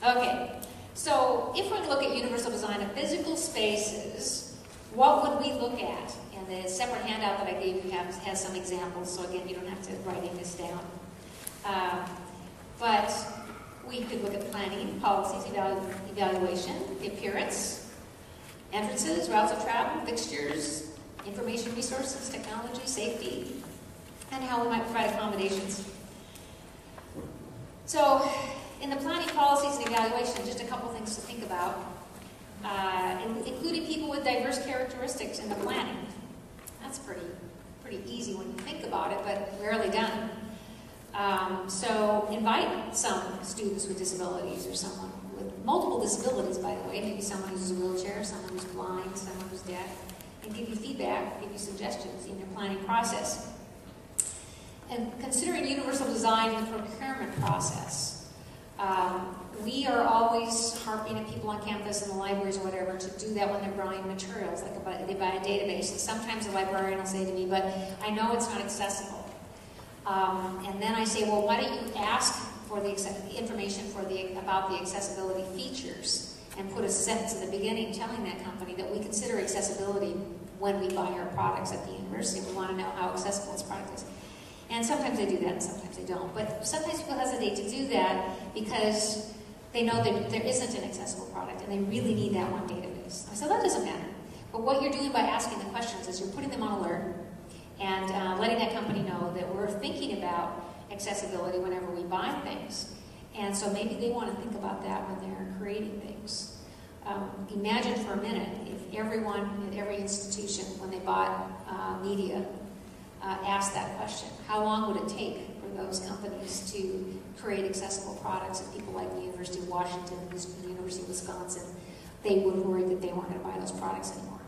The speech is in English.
Okay, so if we look at universal design of physical spaces, what would we look at? And the separate handout that I gave you has some examples, so again, you don't have to write any of this down. But we could look at planning, policies, evaluation, the appearance, entrances, routes of travel, fixtures, information resources, technology, safety, and how we might provide accommodations. So, in the planning, policies, and evaluation, just a couple things to think about, including people with diverse characteristics in the planning. That's pretty easy when you think about it, but rarely done. So invite some students with disabilities or someone with multiple disabilities, by the way, maybe someone who's in a wheelchair, someone who's blind, someone who's deaf, and give you feedback, give you suggestions in your planning process. And considering universal design in the procurement process, we are always harping at people on campus and the libraries or whatever to do that when they're buying materials, like they buy a database. And sometimes the librarian will say to me, but I know it's not accessible. And then I say, well, why don't you ask for the information about the accessibility features and put a sentence at the beginning telling that company that we consider accessibility when we buy our products at the university. We want to know how accessible this product is. And sometimes they do that and sometimes they don't. But sometimes people hesitate to do that because they know that there isn't an accessible product and they really need that one database. I said, that doesn't matter. But what you're doing by asking the questions is you're putting them on alert and letting that company know that we're thinking about accessibility whenever we buy things. And so maybe they want to think about that when they're creating things. Imagine for a minute if everyone at every institution, when they bought media, asked that question. How long would it take for those companies to create accessible products? If people like the University of Washington, the University of Wisconsin, they would worry that they weren't going to buy those products anymore.